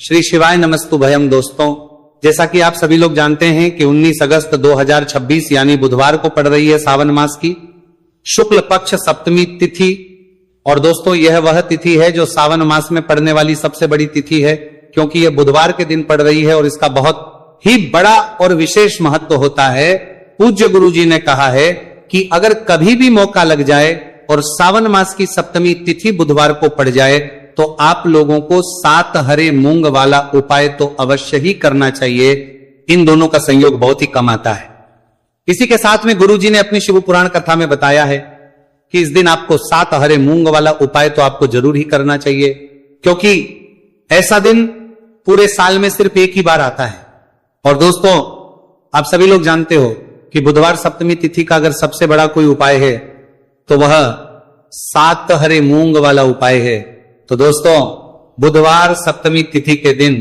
श्री शिवाय नमस्तु भयम। दोस्तों, जैसा कि आप सभी लोग जानते हैं कि 19 अगस्त 2026 यानी बुधवार को पड़ रही है सावन मास की शुक्ल पक्ष सप्तमी तिथि। और दोस्तों, यह वह तिथि है जो सावन मास में पड़ने वाली सबसे बड़ी तिथि है, क्योंकि यह बुधवार के दिन पड़ रही है और इसका बहुत ही बड़ा और विशेष महत्व होता है। पूज्य गुरु जी ने कहा है कि अगर कभी भी मौका लग जाए और सावन मास की सप्तमी तिथि बुधवार को पड़ जाए तो आप लोगों को 7 हरे मूंग वाला उपाय तो अवश्य ही करना चाहिए। इन दोनों का संयोग बहुत ही कम आता है। इसी के साथ में गुरु जी ने अपनी शिव पुराण कथा में बताया है कि इस दिन आपको 7 हरे मूंग वाला उपाय तो आपको जरूर ही करना चाहिए, क्योंकि ऐसा दिन पूरे साल में सिर्फ एक ही बार आता है। और दोस्तों, आप सभी लोग जानते हो कि बुधवार सप्तमी तिथि का अगर सबसे बड़ा कोई उपाय है तो वह 7 हरे मूंग वाला उपाय है। तो दोस्तों, बुधवार सप्तमी तिथि के दिन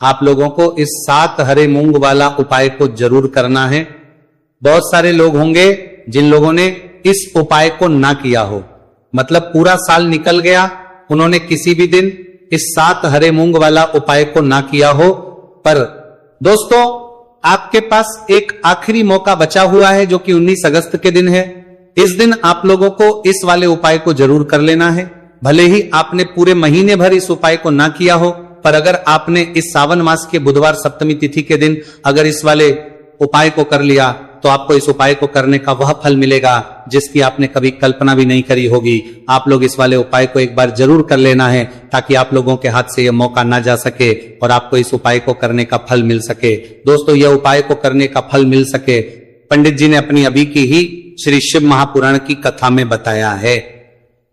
आप लोगों को इस 7 हरे मूंग वाला उपाय को जरूर करना है। बहुत सारे लोग होंगे जिन लोगों ने इस उपाय को ना किया हो, मतलब पूरा साल निकल गया, उन्होंने किसी भी दिन इस 7 हरे मूंग वाला उपाय को ना किया हो। पर दोस्तों, आपके पास एक आखिरी मौका बचा हुआ है जो कि 19 अगस्त के दिन है। इस दिन आप लोगों को इस वाले उपाय को जरूर कर लेना है। भले ही आपने पूरे महीने भर इस उपाय को ना किया हो, पर अगर आपने इस सावन मास के बुधवार सप्तमी तिथि के दिन अगर इस वाले उपाय को कर लिया तो आपको इस उपाय को करने का वह फल मिलेगा जिसकी आपने कभी कल्पना भी नहीं करी होगी। आप लोग इस वाले उपाय को एक बार जरूर कर लेना है ताकि आप लोगों के हाथ से यह मौका ना जा सके और आपको इस उपाय को करने का फल मिल सके। दोस्तों, यह उपाय को करने का फल मिल सके, पंडित जी ने अपनी अभी की ही श्री शिव महापुराण की कथा में बताया है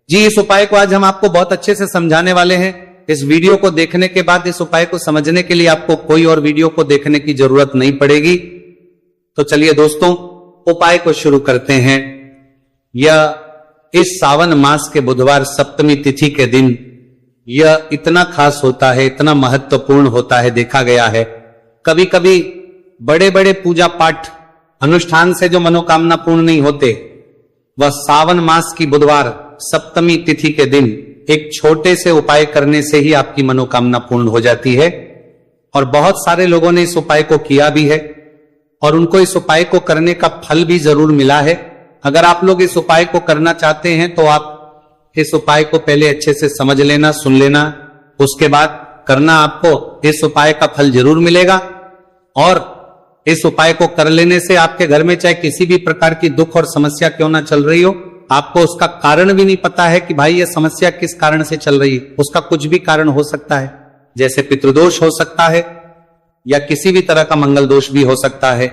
जी। इस उपाय को आज हम आपको बहुत अच्छे से समझाने वाले हैं। इस वीडियो को देखने के बाद इस उपाय को समझने के लिए आपको कोई और वीडियो को देखने की जरूरत नहीं पड़ेगी। तो चलिए दोस्तों, उपाय को शुरू करते हैं। यह इस सावन मास के बुधवार सप्तमी तिथि के दिन यह इतना खास होता है, इतना महत्वपूर्ण होता है। देखा गया है कभी कभी बड़े बड़े पूजा पाठ अनुष्ठान से जो मनोकामना पूर्ण नहीं होते, वह सावन मास की बुधवार सप्तमी तिथि के दिन एक छोटे से उपाय करने से ही आपकी मनोकामना पूर्ण हो जाती है। और बहुत सारे लोगों ने इस उपाय को किया भी है और उनको इस उपाय को करने का फल भी जरूर मिला है। अगर आप लोग इस उपाय को करना चाहते हैं तो आप इस उपाय को पहले अच्छे से समझ लेना, सुन लेना, उसके बाद करना। आपको इस उपाय का फल जरूर मिलेगा। और इस उपाय को कर लेने से आपके घर में चाहे किसी भी प्रकार की दुख और समस्या क्यों ना चल रही हो, आपको उसका कारण भी नहीं पता है कि भाई ये समस्या किस कारण से चल रही है, उसका कुछ भी कारण हो सकता है। जैसे पितृदोष हो सकता है या किसी भी तरह का मंगल दोष भी हो सकता है।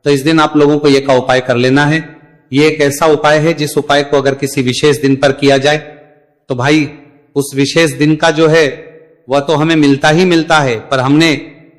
तो इस दिन आप लोगों को यह का उपाय कर लेना है। ये एक ऐसा उपाय है जिस उपाय को अगर किसी विशेष दिन पर किया जाए तो भाई उस विशेष दिन का जो है वह तो हमें मिलता ही मिलता है, पर हमने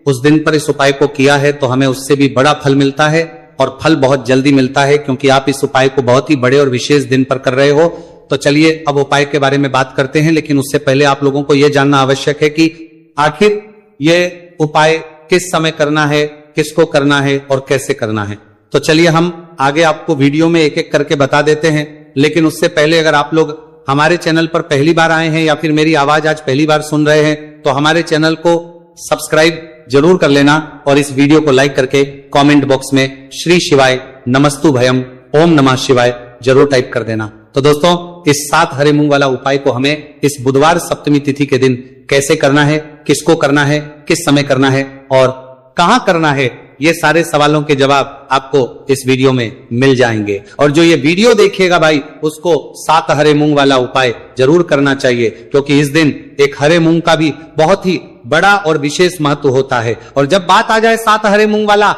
उस दिन पर इस उपाय को किया है तो हमें उससे भी बड़ा फल मिलता है और फल बहुत जल्दी मिलता है, क्योंकि आप इस उपाय को बहुत ही बड़े और विशेष दिन पर कर रहे हो। तो चलिए अब उपाय के बारे में बात करते हैं, लेकिन उससे पहले आप लोगों को यह जानना आवश्यक है कि आखिर यह उपाय किस समय करना है, किसको करना है और कैसे करना है। तो चलिए हम आगे आपको वीडियो में एक एक करके बता देते हैं। लेकिन उससे पहले अगर आप लोग हमारे चैनल पर पहली बार आए हैं या फिर मेरी आवाज आज पहली बार सुन रहे हैं तो हमारे चैनल को सब्सक्राइब जरूर कर लेना और इस वीडियो को लाइक करके कमेंट बॉक्स में श्री शिवाय नमस्तु भयम ओम नमः शिवाय जरूर टाइप कर देना। तो दोस्तों, इस 7 हरे मूंग वाला उपाय को हमें इस बुधवार सप्तमी तिथि के दिन कैसे करना है, किसको करना है, किस समय करना है और कहां करना है, ये सारे सवालों के जवाब आपको इस वीडियो में मिल जाएंगे। और जो ये वीडियो देखेगा भाई, उसको 7 हरे मूंग वाला उपाय जरूर करना चाहिए, क्योंकि इस दिन एक हरे मूंग का भी बहुत ही बड़ा और विशेष महत्व होता है। और जब बात आ जाए 7 हरे मूंग वाला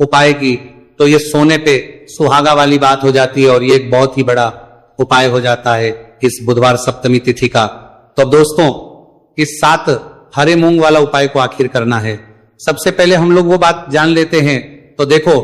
उपाय की तो ये सोने पे सुहागा वाली बात हो जाती है और ये एक बहुत ही बड़ा उपाय हो जाता है इस बुधवार सप्तमी तिथि का। तो दोस्तों, इस 7 हरे मूंग वाला उपाय को आखिर करना है। सबसे पहले हम लोग वो बात जान लेते हैं। तो देखो,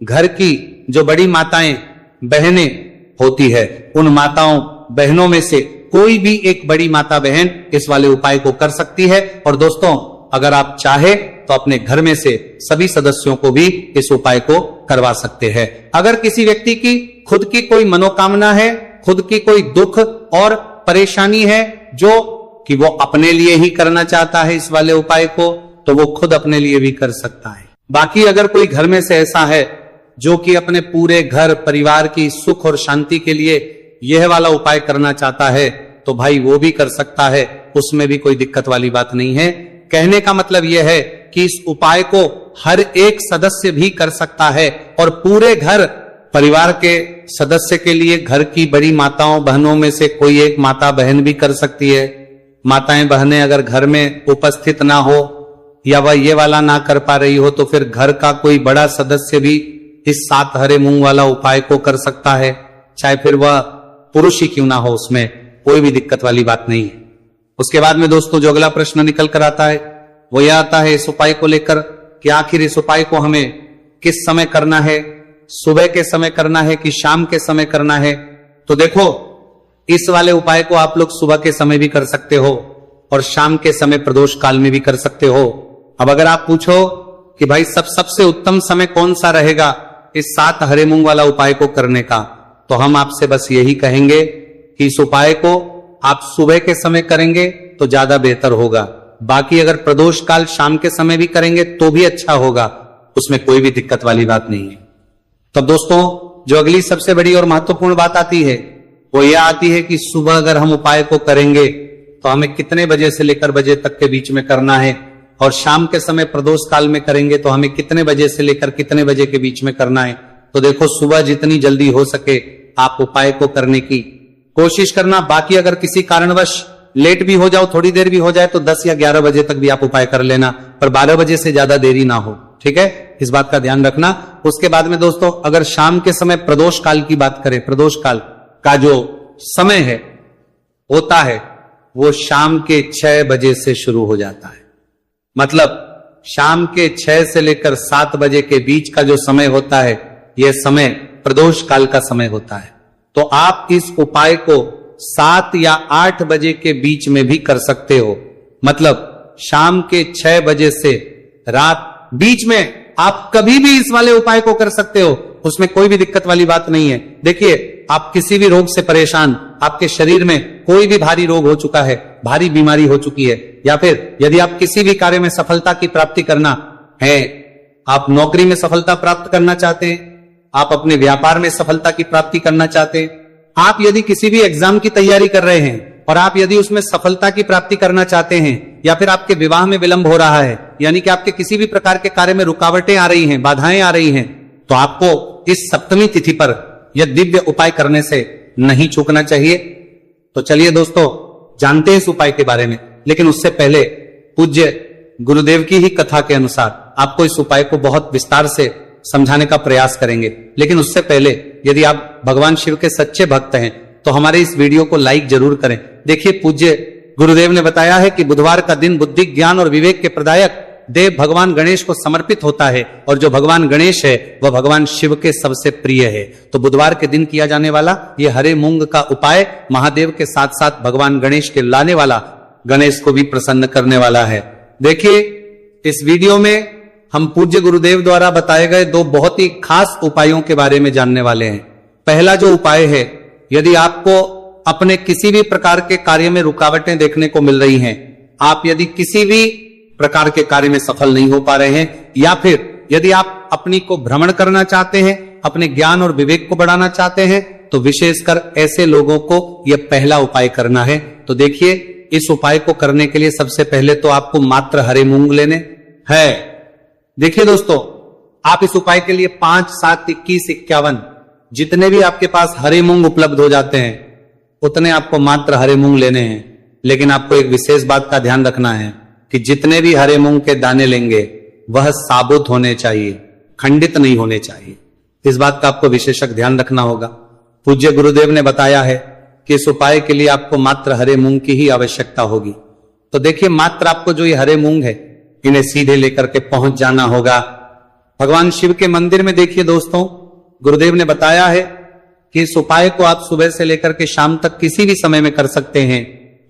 घर की जो बड़ी माताएं बहनें होती है, उन माताओं बहनों में से कोई भी एक बड़ी माता बहन इस वाले उपाय को कर सकती है। और दोस्तों, अगर आप चाहे तो अपने घर में से सभी सदस्यों को भी इस उपाय को करवा सकते हैं। अगर किसी व्यक्ति की खुद की कोई मनोकामना है, खुद की कोई दुख और परेशानी है जो कि वो अपने लिए ही करना चाहता है इस वाले उपाय को, तो वो खुद अपने लिए भी कर सकता है। बाकी अगर कोई घर में से ऐसा है जो कि अपने पूरे घर परिवार की सुख और शांति के लिए यह वाला उपाय करना चाहता है, तो भाई वो भी कर सकता है, उसमें भी कोई दिक्कत वाली बात नहीं है। कहने का मतलब यह है कि इस उपाय को हर एक सदस्य भी कर सकता है और पूरे घर परिवार के सदस्य के लिए घर की बड़ी माताओं बहनों में से कोई एक माता बहन भी कर सकती है। माताएं बहनें अगर घर में उपस्थित ना हो या वह ये वाला ना कर पा रही हो, तो फिर घर का कोई बड़ा सदस्य भी इस 7 हरे मूंग वाला उपाय को कर सकता है, चाहे फिर वह पुरुष ही क्यों ना हो, उसमें कोई भी दिक्कत वाली बात नहीं है। उसके बाद में दोस्तों जो अगला प्रश्न निकल कर आता है वो यह आता है इस उपाय को लेकर कि आखिर इस उपाय को हमें किस समय करना है, सुबह के समय करना है कि शाम के समय करना है। तो देखो, इस वाले उपाय को आप लोग सुबह के समय भी कर सकते हो और शाम के समय प्रदोष काल में भी कर सकते हो। अब अगर आप पूछो कि भाई सबसे उत्तम समय कौन सा रहेगा इस 7 हरे मूंग वाला उपाय को करने का, तो हम आपसे बस यही कहेंगे कि इस उपाय को आप सुबह के समय करेंगे तो ज्यादा बेहतर होगा। बाकी अगर प्रदोष काल शाम के समय भी करेंगे तो भी अच्छा होगा, उसमें कोई भी दिक्कत वाली बात नहीं है। तो दोस्तों जो अगली सबसे बड़ी और महत्वपूर्ण बात आती है वो यह आती है कि सुबह अगर हम उपाय को करेंगे तो हमें कितने बजे से लेकर बजे तक के बीच में करना है, और शाम के समय प्रदोष काल में करेंगे तो हमें कितने बजे से लेकर कितने बजे के बीच में करना है। तो देखो, सुबह जितनी जल्दी हो सके आप उपाय को करने की कोशिश करना। बाकी अगर किसी कारणवश लेट भी हो जाओ, थोड़ी देर भी हो जाए, तो 10 या 11 बजे तक भी आप उपाय कर लेना, पर 12 बजे से ज्यादा देरी ना हो, ठीक है, इस बात का ध्यान रखना। उसके बाद में दोस्तों अगर शाम के समय प्रदोष काल की बात करें, प्रदोष काल का जो समय है होता है वो शाम के 6 बजे से शुरू हो जाता है। मतलब शाम के 6 से लेकर 7 बजे के बीच का जो समय होता है यह समय प्रदोष काल का समय होता है। तो आप इस उपाय को 7 या 8 बजे के बीच में भी कर सकते हो। मतलब शाम के 6 बजे से रात बीच में आप कभी भी इस वाले उपाय को कर सकते हो, उसमें कोई भी दिक्कत वाली बात नहीं है। देखिए, आप किसी भी रोग से परेशान, आपके शरीर में कोई भी भारी रोग हो चुका है, भारी बीमारी हो चुकी है, या फिर यदि आप किसी भी कार्य में सफलता की प्राप्ति करना है, आप नौकरी में सफलता प्राप्त करना चाहते हैं, आप अपने व्यापार में सफलता की प्राप्ति करना चाहते हैं, आप यदि किसी भी एग्जाम की तैयारी कर रहे हैं और आप यदि उसमें सफलता की प्राप्ति करना चाहते हैं, या फिर आपके विवाह में विलंब हो रहा है, यानी कि आपके किसी भी प्रकार के कार्य में रुकावटें आ रही हैं, बाधाएं आ रही हैं, तो आपको इस सप्तमी तिथि पर यह दिव्य उपाय करने से नहीं चूकना चाहिए। तो चलिए दोस्तों जानते हैं इस उपाय के बारे में, लेकिन उससे पहले पूज्य गुरुदेव की ही कथा के अनुसार आपको इस उपाय को बहुत विस्तार से समझाने का प्रयास करेंगे। लेकिन उससे पहले यदि आप भगवान शिव के सच्चे भक्त हैं तो हमारे इस वीडियो को लाइक जरूर करें। देखिए, पूज्य गुरुदेव ने बताया है कि बुधवार का दिन बुद्धि, ज्ञान और विवेक के प्रदायक देव भगवान गणेश को समर्पित होता है, और जो भगवान गणेश है वह भगवान शिव के सबसे प्रिय है। तो बुधवार के दिन किया जाने वाला ये हरे मूंग का उपाय महादेव के साथ साथ भगवान गणेश के लाने वाला, गणेश को भी प्रसन्न करने वाला है। देखिए, इस वीडियो में हम पूज्य गुरुदेव द्वारा बताए गए 2 बहुत ही खास उपायों के बारे में जानने वाले हैं। पहला जो उपाय है, यदि आपको अपने किसी भी प्रकार के कार्य में रुकावटें देखने को मिल रही हैं, आप यदि किसी भी प्रकार के कार्य में सफल नहीं हो पा रहे हैं, या फिर यदि आप अपनी को भ्रमण करना चाहते हैं, अपने ज्ञान और विवेक को बढ़ाना चाहते हैं, तो विशेषकर ऐसे लोगों को यह पहला उपाय करना है। तो देखिए, इस उपाय को करने के लिए सबसे पहले तो आपको मात्र हरे मूंग लेने हैं। देखिए दोस्तों, आप इस उपाय के लिए 5, 7, 21, 51 जितने भी आपके पास हरे मूंग उपलब्ध हो जाते हैं उतने आपको मात्र हरे मूंग लेने हैं। लेकिन आपको एक विशेष बात का ध्यान रखना है कि जितने भी हरे मूंग के दाने लेंगे वह साबुत होने चाहिए, खंडित नहीं होने चाहिए। इस बात का आपको विशेषक ध्यान रखना होगा। पूज्य गुरुदेव ने बताया है कि इस उपाय के लिए आपको मात्र हरे मूंग की ही आवश्यकता होगी। तो देखिए, मात्र आपको जो ये हरे मूंग है इन्हें सीधे लेकर के पहुंच जाना होगा भगवान शिव के मंदिर में। देखिए दोस्तों, गुरुदेव ने बताया है कि इस उपाय को आप सुबह से लेकर के शाम तक किसी भी समय में कर सकते हैं,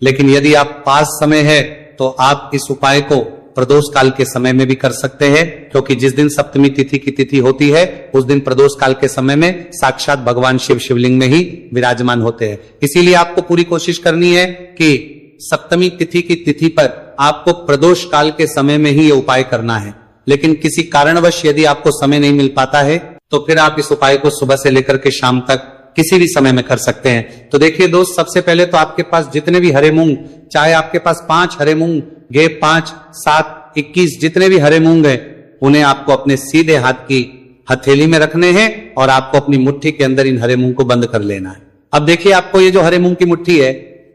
लेकिन यदि आप पास समय है तो आप इस उपाय को प्रदोष काल के समय में भी कर सकते हैं, क्योंकि जिस दिन सप्तमी तिथि की तिथि होती है उस दिन प्रदोष काल के समय में साक्षात भगवान शिव शिवलिंग में ही विराजमान होते हैं। इसीलिए आपको पूरी कोशिश करनी है कि सप्तमी तिथि की तिथि पर आपको प्रदोष काल के समय में ही ये उपाय करना है। लेकिन किसी कारणवश यदि आपको समय नहीं मिल पाता है तो फिर आप इस उपाय को सुबह से लेकर के शाम तक किसी भी समय में कर सकते हैं। तो देखिए दोस्त, सबसे पहले तो आपके पास जितने भी हरे मूंग, चाहे आपके पास 5 हरे मूंग, 5, 7, 21 जितने भी हरे मूंग है, उन्हें आपको अपने सीधे हाथ की हथेली में रखने हैं और आपको अपनी मुट्ठी के अंदर इन हरे मूंग को बंद कर लेना है। अब देखिए, आपको ये जो हरे मूंग की मुट्ठी है,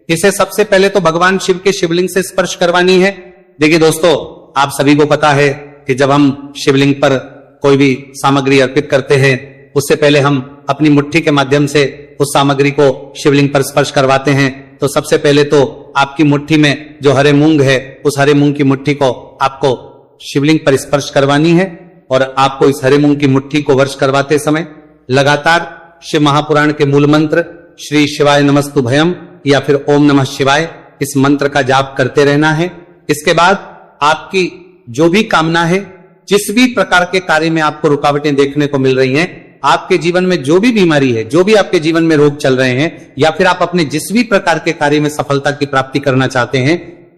इसे सबसे पहले तो भगवान शिव के शिवलिंग से स्पर्श करवानी है। देखिए दोस्तों, आप सभी को पता है कि जब हम शिवलिंग पर कोई भी सामग्री अर्पित करते हैं, उससे पहले हम अपनी मुट्ठी के माध्यम से उस सामग्री को शिवलिंग पर स्पर्श करवाते हैं। तो सबसे पहले तो आपकी मुट्ठी में जो हरे मूंग है, उस हरे मूंग की मुट्ठी को आपको शिवलिंग पर स्पर्श करवानी है और आपको इस हरे मूंग की मुट्ठी को वर्ष करवाते समय लगातार शिव महापुराण के मूल मंत्र श्री शिवाय नमस्तुभयम या फिर ओम नमः शिवाय, इस मंत्र का जाप करते रहना है। इसके बाद आपकी जो भी कामना है, जिस भी प्रकार के कार्य में आपको रुकावटें देखने को मिल रही हैं, आपके जीवन में जो भी बीमारी है, जो भी आपके जीवन में रोग चल रहे हैं, या फिर आप अपने जिस भी प्रकार के कार्य में सफलता की प्राप्ति करना चाहते हैं,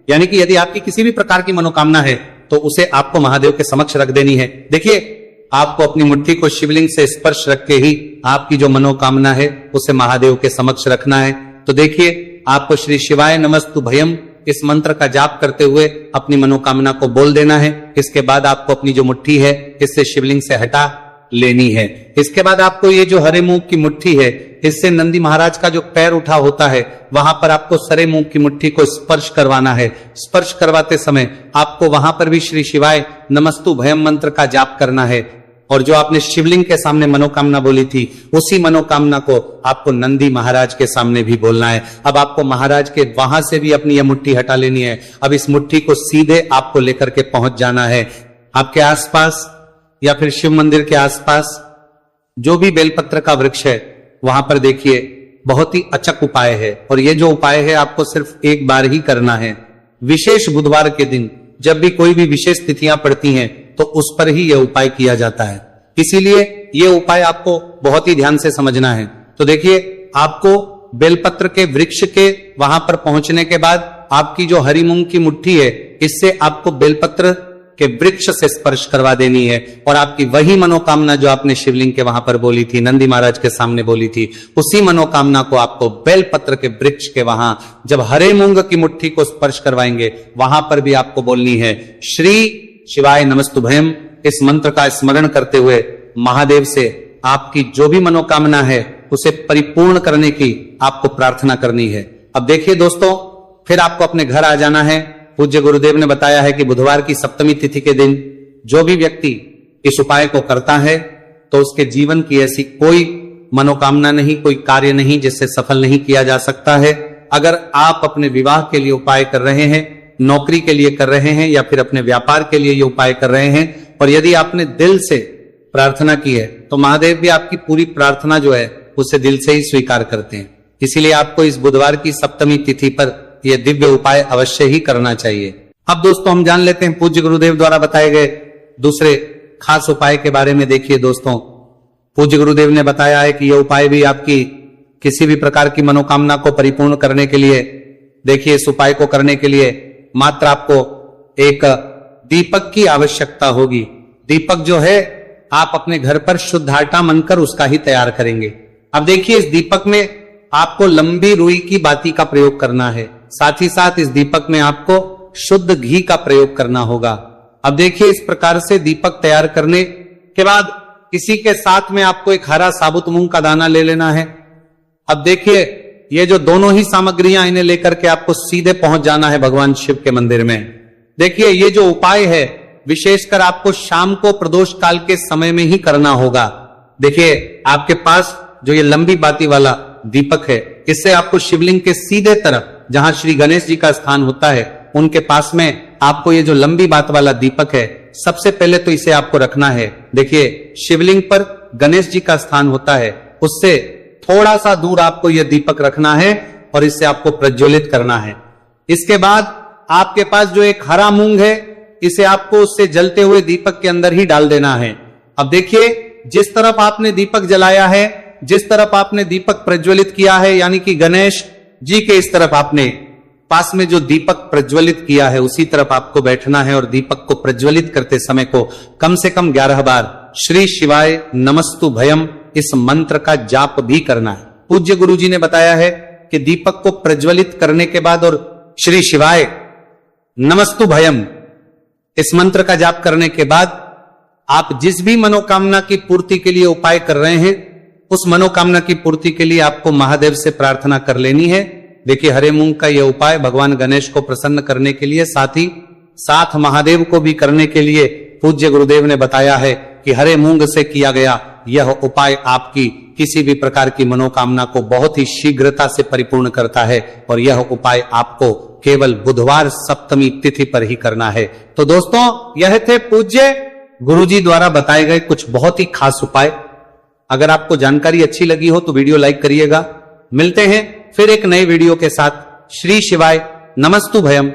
यानी कि यदि आपकी किसी भी प्रकार की मनोकामना है तो उसे आपको महादेव के समक्ष रख देनी है। देखिए, आपको अपनी मुट्ठी को शिवलिंग से स्पर्श रख के ही आपकी जो मनोकामना है उसे महादेव के समक्ष रखना है। तो देखिए, आपको श्री शिवाय नमस्तुभयम इस मंत्र का जाप करते हुए अपनी मनोकामना को बोल देना है। इसके बाद आपको अपनी जो मुट्ठी है, इससे शिवलिंग से हटा लेनी है। इसके बाद आपको ये जो हरे मूंग की मुट्ठी है, इससे नंदी महाराज का जो पैर उठा होता है, वहां पर आपको सरे मूंग की मुट्ठी को स्पर्श करवाना है। स्पर्श करवाते समय आपको वहां पर भी श्री शिवाय नमस्तुभयम मंत्र का जाप करना है और जो आपने शिवलिंग के सामने मनोकामना बोली थी, उसी मनोकामना को आपको नंदी महाराज के सामने भी बोलना है। अब आपको महाराज के वहां से भी अपनी यह मुट्ठी हटा लेनी है। अब इस मुट्ठी को सीधे आपको लेकर के पहुंच जाना है। आपके आसपास या फिर शिव मंदिर के आसपास जो भी बेलपत्र का वृक्ष है, वहां पर देखिए बहुत ही अचक उपाय है और ये जो उपाय है आपको सिर्फ एक बार ही करना है। विशेष बुधवार के दिन जब भी कोई भी विशेष तिथियां पड़ती हैं तो उस पर ही यह उपाय किया जाता है। इसीलिए यह उपाय आपको बहुत ही ध्यान से समझना है। तो देखिए, आपको बेलपत्र के वृक्ष के वहां पर पहुंचने के बाद आपकी जो हरी मूंग की मुट्ठी है, इससे आपको बेलपत्र के वृक्ष से स्पर्श करवा देनी है और आपकी वही मनोकामना जो आपने शिवलिंग के वहां पर बोली थी, नंदी महाराज के सामने बोली थी, उसी मनोकामना को आपको बेलपत्र के वृक्ष के वहां जब हरे मूंग की मुट्ठी को स्पर्श करवाएंगे, वहां पर भी आपको बोलनी है श्री शिवाय नमस्तुभयम। इस मंत्र का स्मरण करते हुए महादेव से आपकी जो भी मनोकामना है उसे परिपूर्ण करने की आपको प्रार्थना करनी है। अब देखिए दोस्तों, फिर आपको अपने घर आ जाना है। पूज्य गुरुदेव ने बताया है कि बुधवार की सप्तमी तिथि के दिन जो भी व्यक्ति इस उपाय को करता है तो उसके जीवन की ऐसी कोई मनोकामना नहीं, कोई कार्य नहीं जिससे सफल नहीं किया जा सकता है। अगर आप अपने विवाह के लिए उपाय कर रहे हैं, नौकरी के लिए कर रहे हैं या फिर अपने व्यापार के लिए ये उपाय कर रहे हैं और यदि आपने दिल से प्रार्थना की है तो महादेव भी आपकी पूरी प्रार्थना जो है उसे दिल से ही स्वीकार करते हैं। इसीलिए आपको इस बुधवार की सप्तमी तिथि पर यह दिव्य उपाय अवश्य ही करना चाहिए। अब दोस्तों, हम जान लेते हैं पूज्य गुरुदेव द्वारा बताए गए दूसरे खास उपाय के बारे में। देखिए दोस्तों, पूज्य गुरुदेव ने बताया है कि यह उपाय भी आपकी किसी भी प्रकार की मनोकामना को परिपूर्ण करने के लिए, देखिए इस उपाय को करने के लिए मात्र आपको एक दीपक की आवश्यकता होगी। दीपक जो है आप अपने घर पर शुद्ध आटा मनकर उसका ही तैयार करेंगे। अब देखिए, इस दीपक में आपको लंबी रुई की बाती का प्रयोग करना है। साथ ही साथ इस दीपक में आपको शुद्ध घी का प्रयोग करना होगा। अब देखिए, इस प्रकार से दीपक तैयार करने के बाद इसी के साथ में आपको एक हरा साबुत मूंग का दाना ले लेना है। अब देखिए, ये जो दोनों ही सामग्रियां, इन्हें लेकर के आपको सीधे पहुंच जाना है भगवान शिव के मंदिर में। देखिए, ये जो उपाय है विशेषकर आपको शाम को प्रदोष काल के समय में ही करना होगा। देखिए, आपके पास जो ये लंबी बाती वाला दीपक है, इससे आपको शिवलिंग के सीधे तरफ जहां श्री गणेश जी का स्थान होता है, उनके पास में आपको ये जो लंबी बात वाला दीपक है, सबसे पहले तो इसे आपको रखना है। देखिए, शिवलिंग पर गणेश जी का स्थान होता है, उससे थोड़ा सा दूर आपको यह दीपक रखना है और इसे आपको प्रज्वलित करना है। इसके बाद आपके पास जो एक हरा मूंग है, इसे आपको उससे जलते हुए दीपक के अंदर ही डाल देना है। अब देखिए, जिस तरफ आपने दीपक जलाया है, जिस तरफ आपने दीपक प्रज्वलित किया है, यानी कि गणेश जी के इस तरफ आपने पास में जो दीपक प्रज्वलित किया है उसी तरफ आपको बैठना है और दीपक को प्रज्वलित करते समय को कम से कम 11 बार श्री शिवाय नमस्तु भयम इस मंत्र का जाप भी करना है। पूज्य गुरुजी ने बताया है कि दीपक को प्रज्वलित करने के बाद और श्री शिवाय नमस्तु भयम इस मंत्र का जाप करने के बाद आप जिस भी मनोकामना की पूर्ति के लिए उपाय कर रहे हैं उस मनोकामना की पूर्ति के लिए आपको महादेव से प्रार्थना कर लेनी है। देखिए, हरे मूंग का यह उपाय भगवान गणेश को प्रसन्न करने के लिए, साथ ही साथ महादेव को भी करने के लिए पूज्य गुरुदेव ने बताया है कि हरे मूंग से किया गया यह उपाय आपकी किसी भी प्रकार की मनोकामना को बहुत ही शीघ्रता से परिपूर्ण करता है और यह उपाय आपको केवल बुधवार सप्तमी तिथि पर ही करना है। तो दोस्तों, यह थे पूज्य गुरुजी द्वारा बताए गए कुछ बहुत ही खास उपाय। अगर आपको जानकारी अच्छी लगी हो तो वीडियो लाइक करिएगा। मिलते हैं फिर एक नए वीडियो के साथ। श्री शिवाय नमस्तु भयम।